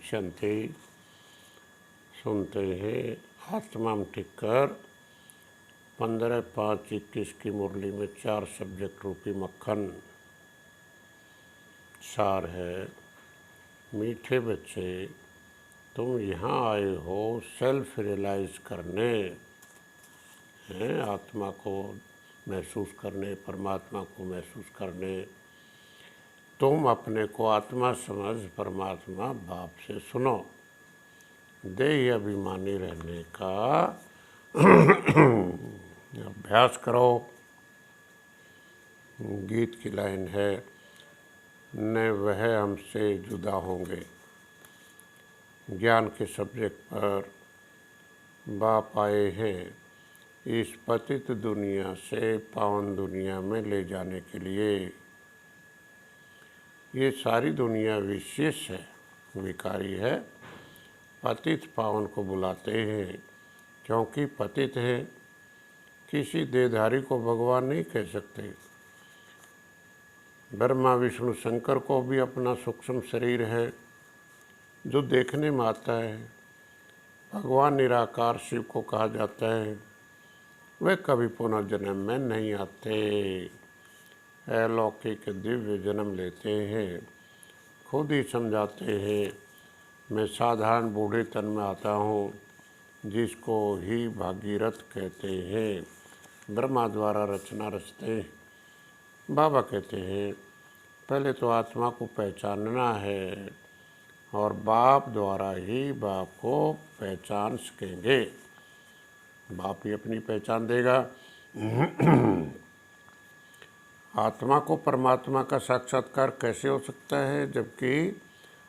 शांति। सुनते हैं आत्मा में टिककर 15/5/21 की मुरली में 4 सब्जेक्ट रूपी मक्खन। सार है, मीठे बच्चे तुम यहाँ आए हो सेल्फ रियलाइज करने, हैं आत्मा को महसूस करने, परमात्मा को महसूस करने। तुम अपने को आत्मा समझ परमात्मा बाप से सुनो। देह अभिमानी रहने का अभ्यास करो। गीत की लाइन है, न वह हमसे जुदा होंगे। ज्ञान के सब्जेक्ट पर बाप आए हैं इस पतित दुनिया से पावन दुनिया में ले जाने के लिए। ये सारी दुनिया विशेष है, विकारी है। पतित पावन को बुलाते हैं क्योंकि पतित है। किसी देहधारी को भगवान नहीं कह सकते। ब्रह्मा विष्णु शंकर को भी अपना सूक्ष्म शरीर है जो देखने में आता है। भगवान निराकार शिव को कहा जाता है, वे कभी पुनर्जन्म में नहीं आते, अलौकिक दिव्य जन्म लेते हैं। खुद ही समझाते हैं, मैं साधारण बूढ़े तन में आता हूँ जिसको ही भागीरथ कहते हैं। ब्रह्मा द्वारा रचना रचते हैं। बाबा कहते हैं पहले तो आत्मा को पहचानना है और बाप द्वारा ही बाप को पहचान सकेंगे। बाप ही अपनी पहचान देगा। आत्मा को परमात्मा का साक्षात्कार कैसे हो सकता है जबकि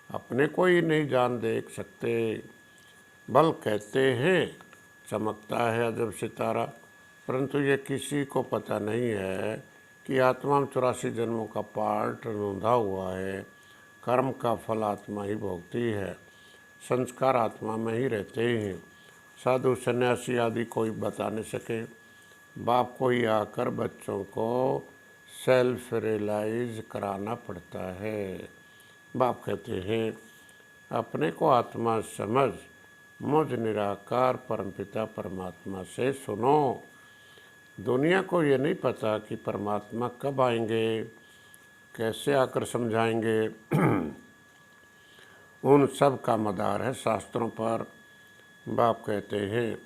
अपने को ही नहीं जान देख सकते। बल कहते हैं चमकता है अजब सितारा, परंतु ये किसी को पता नहीं है कि आत्मा में 84 जन्मों का पार्ट रूंधा हुआ है। कर्म का फल आत्मा ही भोगती है। संस्कार आत्मा में ही रहते हैं। साधु सन्यासी आदि कोई बता नहीं सके। बाप को ही आकर बच्चों को सेल्फ रियलाइज कराना पड़ता है। बाप कहते हैं अपने को आत्मा समझ मुझ निराकार परमपिता परमात्मा से सुनो। दुनिया को ये नहीं पता कि परमात्मा कब आएंगे, कैसे आकर समझाएंगे। उन सब का मदार है शास्त्रों पर। बाप कहते हैं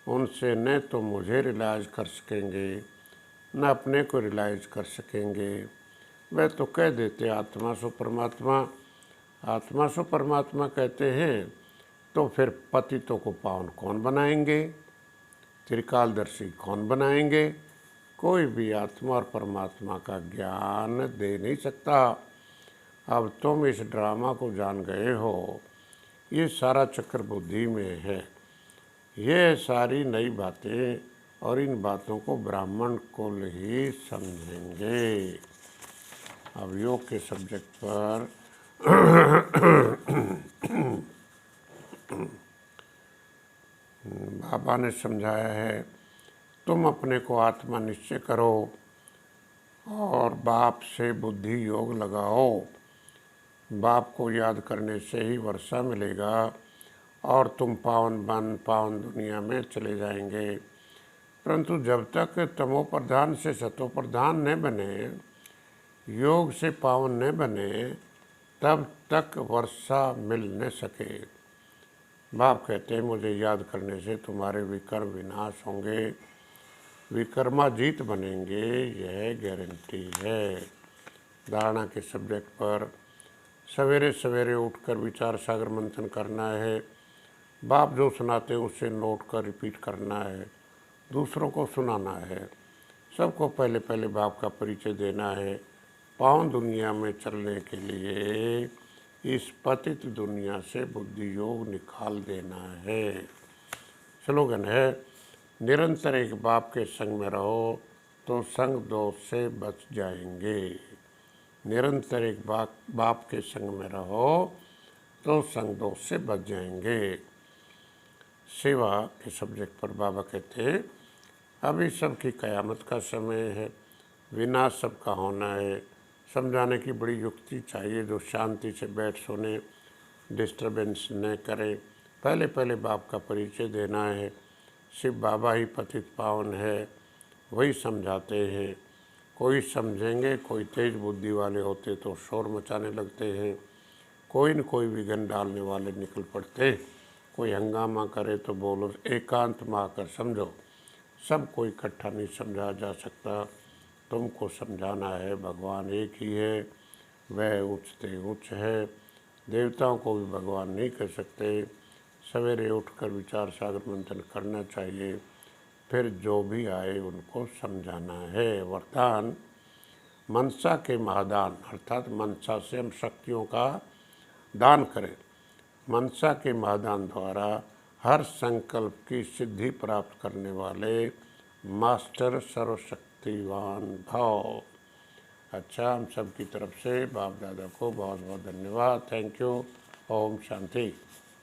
उनसे न तो मुझे रियलाइज कर सकेंगे न अपने को रियलाइज कर सकेंगे। वह तो कह देते आत्मा सो परमात्मा। आत्मा सो परमात्मा कहते हैं तो फिर पतितों को पावन कौन बनाएंगे, त्रिकालदर्शी कौन बनाएंगे। कोई भी आत्मा और परमात्मा का ज्ञान दे नहीं सकता। अब तुम इस ड्रामा को जान गए हो। ये सारा चक्र बुद्धि में है। ये सारी नई बातें और इन बातों को ब्राह्मण कुल ही समझेंगे। अब योग के सब्जेक्ट पर बाबा ने समझाया है तुम अपने को आत्मा निश्चय करो और बाप से बुद्धि योग लगाओ। बाप को याद करने से ही वर्षा मिलेगा और तुम पावन दुनिया में चले जाएंगे। परंतु जब तक तमो प्रधान से सतो प्रधान न बने, योग से पावन न बने, तब तक वर्षा मिल न सके। बाप कहते हैं मुझे याद करने से तुम्हारे विकर्म विनाश होंगे, विकर्माजीत बनेंगे, यह गारंटी है। धारणा के सब्जेक्ट पर सवेरे सवेरे उठकर विचार सागर मंथन करना है। बाप जो सुनाते हैं उसे नोट कर रिपीट करना है, दूसरों को सुनाना है। सबको पहले पहले बाप का परिचय देना है। पावन दुनिया में चलने के लिए इस पतित दुनिया से बुद्धि योग निकाल देना है। स्लोगन है निरंतर एक बाप के संग में रहो तो संग दोष से बच जाएंगे। निरंतर एक बाप के संग में रहो तो संग दोष से बच जाएंगे। सेवा के सब्जेक्ट पर बाबा कहते हैं अभी सबकी कयामत का समय है, विनाश सबका होना है। समझाने की बड़ी युक्ति चाहिए जो शांति से बैठ सुने। डिस्टरबेंस न करें। पहले पहले बाप का परिचय देना है। शिव बाबा ही पतित पावन है, वही समझाते हैं। कोई समझेंगे, कोई तेज बुद्धि वाले होते तो शोर मचाने लगते हैं, कोई न कोई विघ्न डालने वाले निकल पड़ते। कोई हंगामा करे तो बोलो एकांत में आकर समझो। सब कोई इकट्ठा नहीं समझा जा सकता, तुमको समझाना है। भगवान एक ही है, वह उच्चते उच्च है। देवताओं को भी भगवान नहीं कह सकते। सवेरे उठकर विचार सागर मंथन करना चाहिए, फिर जो भी आए उनको समझाना है। वरदान मनसा के महादान, अर्थात मनसा से हम शक्तियों का दान करें। मनसा के महादान द्वारा हर संकल्प की सिद्धि प्राप्त करने वाले मास्टर सर्वशक्तिवान भाव। अच्छा, हम सब की तरफ से बाप दादा को बहुत बहुत धन्यवाद। Thank you. ओम शांति।